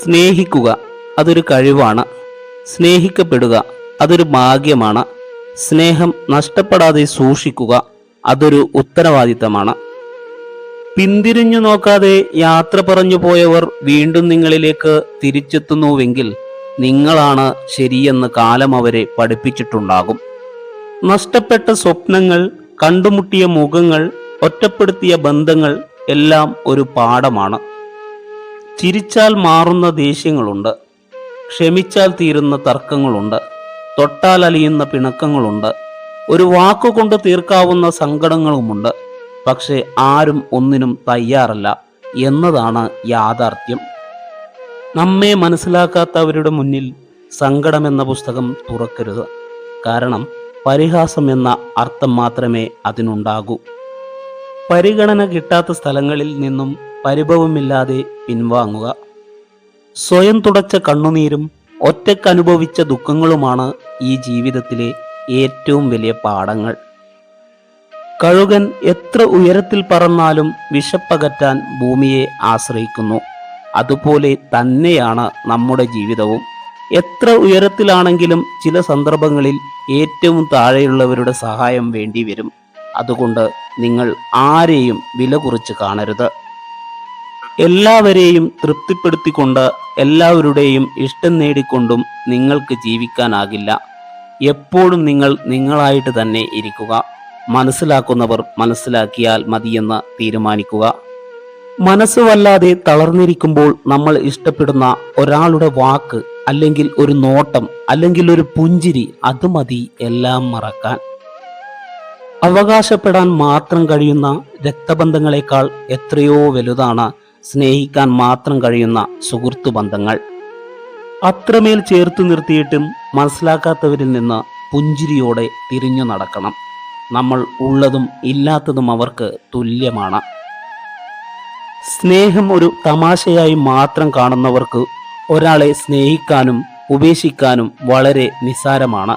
സ്നേഹിക്കുക അതൊരു കഴിവാണ്. സ്നേഹിക്കപ്പെടുക അതൊരു ഭാഗ്യമാണ്. സ്നേഹം നഷ്ടപ്പെടാതെ സൂക്ഷിക്കുക അതൊരു ഉത്തരവാദിത്തമാണ്. പിന്തിരിഞ്ഞു നോക്കാതെ യാത്ര പറഞ്ഞു പോയവർ വീണ്ടും നിങ്ങളിലേക്ക് തിരിച്ചെത്തുന്നുവെങ്കിൽ നിങ്ങളാണ് ശരിയെന്ന് കാലം അവരെ പഠിപ്പിച്ചിട്ടുണ്ടാകും. നഷ്ടപ്പെട്ട സ്വപ്നങ്ങൾ, കണ്ടുമുട്ടിയ മുഖങ്ങൾ, ഒറ്റപ്പെടുത്തിയ ബന്ധങ്ങൾ എല്ലാം ഒരു പാഠമാണ്. ചിരിച്ചാൽ മാറുന്ന ദേഷ്യങ്ങളുണ്ട്, ക്ഷമിച്ചാൽ തീരുന്ന തർക്കങ്ങളുണ്ട്, തൊട്ടാൽ അലിയുന്ന പിണക്കങ്ങളുണ്ട്, ഒരു വാക്കുകൊണ്ട് തീർക്കാവുന്ന സങ്കടങ്ങളുമുണ്ട്. പക്ഷെ ആരും ഒന്നിനും തയ്യാറല്ല എന്നതാണ് യാഥാർത്ഥ്യം. നമ്മെ മനസ്സിലാക്കാത്തവരുടെ മുന്നിൽ സങ്കടമെന്ന പുസ്തകം തുറക്കരുത്. കാരണം പരിഹാസം എന്ന അർത്ഥം മാത്രമേ അതിനുണ്ടാകൂ. പരിഗണന കിട്ടാത്ത സ്ഥലങ്ങളിൽ നിന്നും പരിഭവമില്ലാതെ പിൻവാങ്ങുക. സ്വയം തുടച്ച കണ്ണുനീരും ഒറ്റക്കനുഭവിച്ച ദുഃഖങ്ങളുമാണ് ഈ ജീവിതത്തിലെ ഏറ്റവും വലിയ പാഠങ്ങൾ. കഴുകൻ എത്ര ഉയരത്തിൽ പറന്നാലും വിശപ്പകറ്റാൻ ഭൂമിയെ ആശ്രയിക്കുന്നു. അതുപോലെ തന്നെയാണ് നമ്മുടെ ജീവിതവും. എത്ര ഉയരത്തിലാണെങ്കിലും ചില സന്ദർഭങ്ങളിൽ ഏറ്റവും താഴെയുള്ളവരുടെ സഹായം വേണ്ടിവരും. അതുകൊണ്ട് നിങ്ങൾ ആരെയും വില കുറച്ച് കാണരുത്. എല്ലാവരെയും തൃപ്തിപ്പെടുത്തിക്കൊണ്ട് എല്ലാവരുടെയും ഇഷ്ടം നേടിക്കൊണ്ടും നിങ്ങൾക്ക് ജീവിക്കാനാകില്ല. എപ്പോഴും നിങ്ങൾ നിങ്ങളായിട്ട് തന്നെ ഇരിക്കുക. മനസ്സിലാക്കുന്നവർ മനസ്സിലാക്കിയാൽ മതിയെന്ന് തീരുമാനിക്കുക. മനസ്സ് വല്ലാതെ തളർന്നിരിക്കുമ്പോൾ നമ്മൾ ഇഷ്ടപ്പെടുന്ന ഒരാളുടെ വാക്ക്, അല്ലെങ്കിൽ ഒരു നോട്ടം, അല്ലെങ്കിൽ ഒരു പുഞ്ചിരി, അത് മതി എല്ലാം മറക്കാൻ. അവകാശപ്പെടാൻ മാത്രം കഴിയുന്ന രക്തബന്ധങ്ങളെക്കാൾ എത്രയോ വലുതാണ് സ്നേഹിക്കാൻ മാത്രം കഴിയുന്ന സുഹൃത്തു ബന്ധങ്ങൾ. അത്രമേൽ ചേർത്ത് നിർത്തിയിട്ടും മനസ്സിലാക്കാത്തവരിൽ നിന്ന് പുഞ്ചിരിയോടെ തിരിഞ്ഞു നടക്കണം. നമ്മൾ ഉള്ളതും ഇല്ലാത്തതും അവർക്ക് തുല്യമാണ്. സ്നേഹം ഒരു തമാശയായി മാത്രം കാണുന്നവർക്ക് ഒരാളെ സ്നേഹിക്കാനും ഉപേക്ഷിക്കാനും വളരെ നിസ്സാരമാണ്.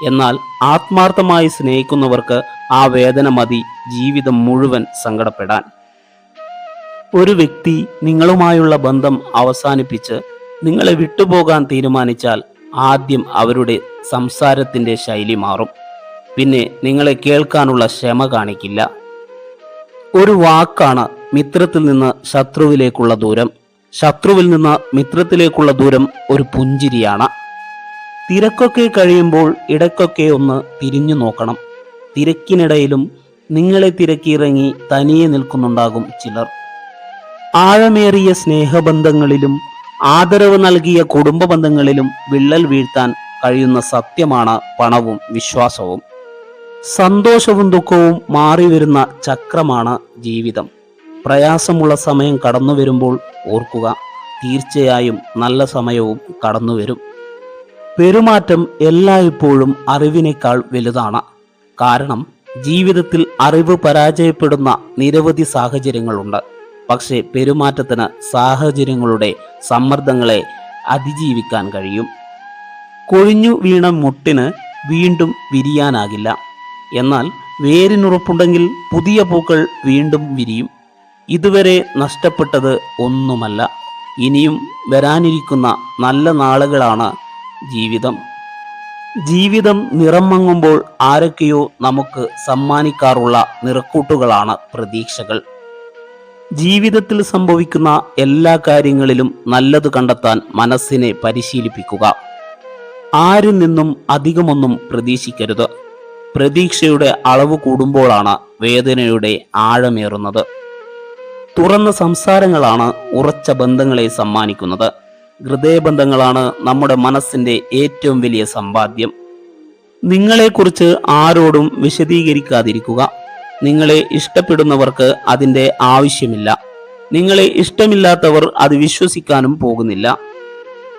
എന്നാൽ ആത്മാർത്ഥമായി സ്നേഹിക്കുന്നവർക്ക് ആ വേദന മതി ജീവിതം മുഴുവൻ സങ്കടപ്പെടാൻ. ഒരു വ്യക്തി നിങ്ങളുമായുള്ള ബന്ധം അവസാനിപ്പിച്ച് നിങ്ങളെ വിട്ടുപോകാൻ തീരുമാനിച്ചാൽ ആദ്യം അവരുടെ സംസാരത്തിൻ്റെ ശൈലി മാറും. പിന്നെ നിങ്ങളെ കേൾക്കാനുള്ള ക്ഷമ കാണിക്കില്ല. ഒരു വാക്കാണ് മിത്രത്തിൽ നിന്ന് ശത്രുവിലേക്കുള്ള ദൂരം. ശത്രുവിൽ നിന്ന് മിത്രത്തിലേക്കുള്ള ദൂരം ഒരു പുഞ്ചിരിയാണ്. തിരക്കൊക്കെ കഴിയുമ്പോൾ ഇടയ്ക്കൊക്കെ ഒന്ന് തിരിഞ്ഞു നോക്കണം. തിരക്കിനിടയിലും നിങ്ങളെ തിരക്കിയിറങ്ങി തനിയെ നിൽക്കുന്നുണ്ടാകും ചിലർ. ആഴമേറിയ സ്നേഹബന്ധങ്ങളിലും ആദരവ് നൽകിയ കുടുംബ ബന്ധങ്ങളിലും വിള്ളൽ വീഴ്ത്താൻ കഴിയുന്ന സത്യമാണ് പണവും വിശ്വാസവും. സന്തോഷവും ദുഃഖവും മാറി വരുന്ന ചക്രമാണ് ജീവിതം. പ്രയാസമുള്ള സമയം കടന്നു വരുമ്പോൾ ഓർക്കുക, തീർച്ചയായും നല്ല സമയവും കടന്നു വരും. പെരുമാറ്റം എല്ലായ്പ്പോഴും അറിവിനേക്കാൾ വലുതാണ്. കാരണം ജീവിതത്തിൽ അറിവ് പരാജയപ്പെടുന്ന നിരവധി സാഹചര്യങ്ങളുണ്ട്. പക്ഷേ പെരുമാറ്റത്തിന് സാഹചര്യങ്ങളുടെ സമ്മർദ്ദങ്ങളെ അതിജീവിക്കാൻ കഴിയും. കൊഴിഞ്ഞു വീണ മുട്ടിന് വീണ്ടും വിരിയാനാകില്ല. എന്നാൽ വേരിനുറപ്പുണ്ടെങ്കിൽ പുതിയ പൂക്കൾ വീണ്ടും വിരിയും. ഇതുവരെ നഷ്ടപ്പെട്ടത് ഒന്നുമല്ല, ഇനിയും വരാനിരിക്കുന്ന നല്ല നാളുകളാണ് ജീവിതം. ജീവിതം നിറം മങ്ങുമ്പോൾ ആരൊക്കെയോ നമുക്ക് സമ്മാനിക്കാറുള്ള നിറക്കൂട്ടുകളാണ് പ്രതീക്ഷകൾ. ജീവിതത്തിൽ സംഭവിക്കുന്ന എല്ലാ കാര്യങ്ങളിലും നല്ലത് കണ്ടെത്താൻ മനസ്സിനെ പരിശീലിപ്പിക്കുക. ആരിൽ നിന്നും അധികമൊന്നും പ്രതീക്ഷിക്കരുത്. പ്രതീക്ഷയുടെ അളവ് കൂടുമ്പോഴാണ് വേദനയുടെ ആഴമേറുന്നത്. തുറന്ന സംസാരങ്ങളാണ് ഉറച്ച ബന്ധങ്ങളെ സമ്മാനിക്കുന്നത്. ഹൃദയബന്ധങ്ങളാണ് നമ്മുടെ മനസ്സിന്റെ ഏറ്റവും വലിയ സമ്പാദ്യം. നിങ്ങളെക്കുറിച്ച് ആരോടും വിശദീകരിക്കാതിരിക്കുക. നിങ്ങളെ ഇഷ്ടപ്പെടുന്നവർക്ക് അതിൻ്റെ ആവശ്യമില്ല. നിങ്ങളെ ഇഷ്ടമില്ലാത്തവർ അത് വിശ്വസിക്കാനും പോകുന്നില്ല.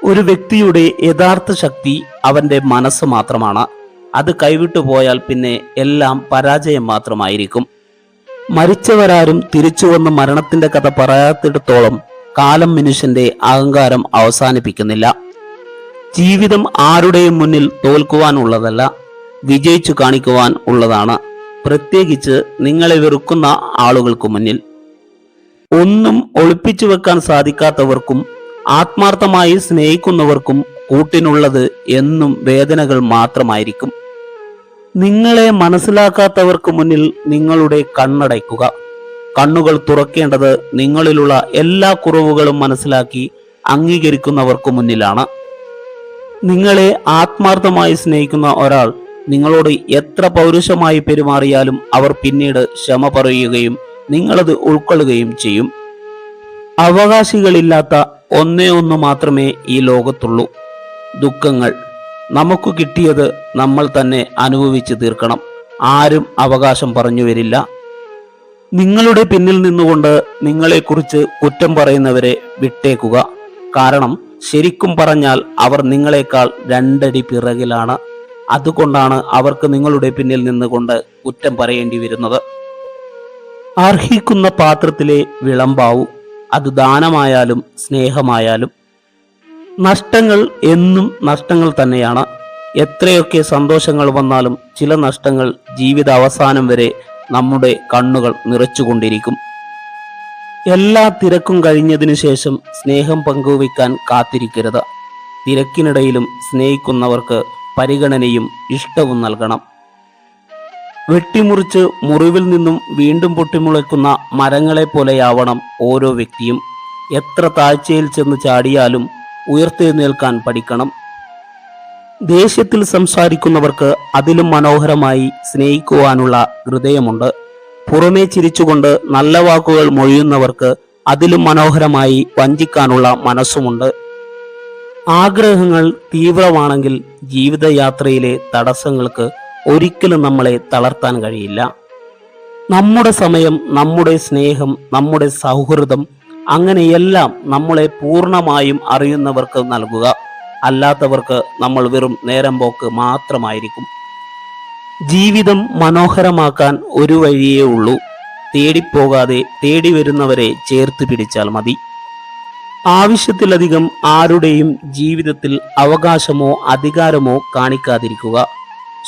ഒരു വ്യക്തിയുടെ യഥാർത്ഥ ശക്തി അവൻ്റെ മനസ്സ് മാത്രമാണ്. അത് കൈവിട്ടു പോയാൽ പിന്നെ എല്ലാം പരാജയം മാത്രമായിരിക്കും. മരിച്ചവരാരും തിരിച്ചു വന്ന് മരണത്തിന്റെ കഥ പറയാത്തിടത്തോളം കാലം മനുഷ്യന്റെ അഹങ്കാരം അവസാനിപ്പിക്കുന്നില്ല. ജീവിതം ആരുടെയും മുന്നിൽ തോൽക്കുവാനുള്ളതല്ല, വിജയിച്ചു കാണിക്കുവാൻ ഉള്ളതാണ്. പ്രത്യേകിച്ച് നിങ്ങളെ വെറുക്കുന്ന ആളുകൾക്ക് മുന്നിൽ. ഒന്നും ഒളിപ്പിച്ചു വെക്കാൻ സാധിക്കാത്തവർക്കും ആത്മാർത്ഥമായി സ്നേഹിക്കുന്നവർക്കും കൂട്ടിനുള്ളത് എന്നും വേദനകൾ മാത്രമായിരിക്കും. നിങ്ങളെ മനസ്സിലാക്കാത്തവർക്ക് മുന്നിൽ നിങ്ങളുടെ കണ്ണടയ്ക്കുക. കണ്ണുകൾ തുറക്കേണ്ടത് നിങ്ങളിലുള്ള എല്ലാ കുറവുകളും മനസ്സിലാക്കി അംഗീകരിക്കുന്നവർക്ക് മുന്നിലാണ്. നിങ്ങളെ ആത്മാർത്ഥമായി സ്നേഹിക്കുന്ന ഒരാൾ നിങ്ങളോട് എത്ര പൗരുഷമായി പെരുമാറിയാലും അവർ പിന്നീട് ക്ഷമ പറയുകയും നിങ്ങളത് ഉൾക്കൊള്ളുകയും ചെയ്യും. അവകാശികളില്ലാത്ത ഒന്നേ ഒന്ന് മാത്രമേ ഈ ലോകത്തുള്ളൂ: ദുഃഖങ്ങൾ. നമുക്ക് കിട്ടിയത് നമ്മൾ തന്നെ അനുഭവിച്ചു തീർക്കണം. ആരും അവകാശം പറഞ്ഞു വരില്ല. നിങ്ങളുടെ പിന്നിൽ നിന്നുകൊണ്ട് നിങ്ങളെക്കുറിച്ച് കുറ്റം പറയുന്നവരെ വിട്ടേക്കുക. കാരണം ശരിക്കും പറഞ്ഞാൽ അവർ നിങ്ങളെക്കാൾ രണ്ടടി പിറകിലാണ്. അതുകൊണ്ടാണ് അവർക്ക് നിങ്ങളുടെ പിന്നിൽ നിന്നുകൊണ്ട് കുറ്റം പറയേണ്ടി വരുന്നത്. അർഹിക്കുന്ന പാത്രത്തിലെ വിളമ്പാവൂ, അത് ദാനമായാലും സ്നേഹമായാലും. നഷ്ടങ്ങൾ എന്നും നഷ്ടങ്ങൾ തന്നെയാണ്. എത്രയൊക്കെ സന്തോഷങ്ങൾ വന്നാലും ചില നഷ്ടങ്ങൾ ജീവിത അവസാനം വരെ നമ്മുടെ കണ്ണുകൾ നിറച്ചുകൊണ്ടിരിക്കും. എല്ലാ തിരക്കും കഴിഞ്ഞതിനു ശേഷം സ്നേഹം പങ്കുവയ്ക്കാൻ കാത്തിരിക്കരുത്. തിരക്കിനിടയിലും സ്നേഹിക്കുന്നവർക്ക് പരിഗണനയും ഇഷ്ടവും നൽകണം. വെട്ടിമുറിച്ച് മുറിവിൽ നിന്നും വീണ്ടും പൊട്ടിമുളയ്ക്കുന്ന മരങ്ങളെ പോലെയാവണം ഓരോ വ്യക്തിയും. എത്ര താഴ്ചയിൽ ചെന്ന് ചാടിയാലും ഉയർത്തെഴുന്നേൽക്കാൻ പഠിക്കണം. ദേഷ്യത്തിൽ സംസാരിക്കുന്നവർക്ക് അതിലും മനോഹരമായി സ്നേഹിക്കുവാനുള്ള ഹൃദയമുണ്ട്. പുറമേ ചിരിച്ചുകൊണ്ട് നല്ല വാക്കുകൾ മൊഴിയുന്നവർക്ക് അതിലും മനോഹരമായി വഞ്ചിക്കാനുള്ള മനസ്സുമുണ്ട്. ആഗ്രഹങ്ങൾ തീവ്രമാണെങ്കിൽ ജീവിതയാത്രയിലെ തടസ്സങ്ങൾക്ക് ഒരിക്കലും നമ്മളെ തളർത്താൻ കഴിയില്ല. നമ്മുടെ സമയം, നമ്മുടെ സ്നേഹം, നമ്മുടെ സൗഹൃദം, അങ്ങനെയെല്ലാം നമ്മളെ പൂർണ്ണമായും അറിയുന്നവർക്ക് നൽകുക. അല്ലാത്തവർക്ക് നമ്മൾ വെറും നേരം പോക്ക് മാത്രമായിരിക്കും. ജീവിതം മനോഹരമാക്കാൻ ഒരു വഴിയേ ഉള്ളൂ: തേടിപ്പോകാതെ തേടി വരുന്നവരെ ചേർത്ത് പിടിച്ചാൽ മതി. ആവശ്യത്തിലധികം ആരുടെയും ജീവിതത്തിൽ അവകാശമോ അധികാരമോ കാണിക്കാതിരിക്കുക.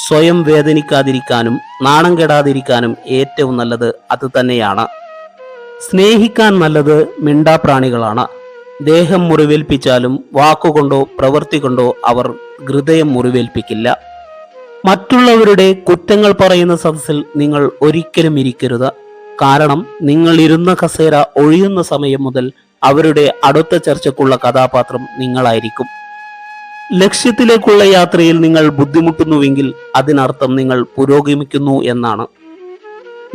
സ്വയം വേദനിക്കാതിരിക്കാനും നാണം കെടാതിരിക്കാനും ഏറ്റവും നല്ലത് അത് തന്നെയാണ്. സ്നേഹിക്കാൻ നല്ലത് മിണ്ടാപ്രാണികളാണ്. ദേഹം മുറിവേൽപ്പിച്ചാലും വാക്കുകൊണ്ടോ പ്രവൃത്തി കൊണ്ടോ അവർ ഹൃദയം മുറിവേൽപ്പിക്കില്ല. മറ്റുള്ളവരുടെ കുറ്റങ്ങൾ പറയുന്ന സദസ്സിൽ നിങ്ങൾ ഒരിക്കലും ഇരിക്കരുത്. കാരണം നിങ്ങൾ ഇരുന്ന കസേര ഒഴിയുന്ന സമയം മുതൽ അവരുടെ അടുത്ത ചർച്ചയ്ക്കുള്ള കഥാപാത്രം നിങ്ങളായിരിക്കും. ലക്ഷ്യത്തിലേക്കുള്ള യാത്രയിൽ നിങ്ങൾ ബുദ്ധിമുട്ടുന്നുവെങ്കിൽ അതിനർത്ഥം നിങ്ങൾ പുരോഗമിക്കുന്നു എന്നാണ്.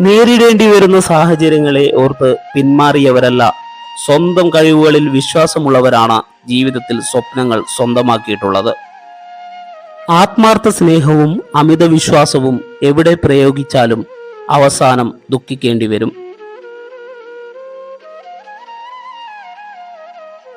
നേരിടേണ്ടി വരുന്ന സാഹചര്യങ്ങളെ ഓർത്ത് പിന്മാറിയവരല്ല, സ്വന്തം കഴിവുകളിൽ വിശ്വാസമുള്ളവരാണ് ജീവിതത്തിൽ സ്വപ്നങ്ങൾ സ്വന്തമാക്കിയിട്ടുള്ളത്. ആത്മാർത്ഥ സ്നേഹവും അമിത വിശ്വാസവും എവിടെ പ്രയോഗിച്ചാലും അവസാനം ദുഃഖിക്കേണ്ടി വരും.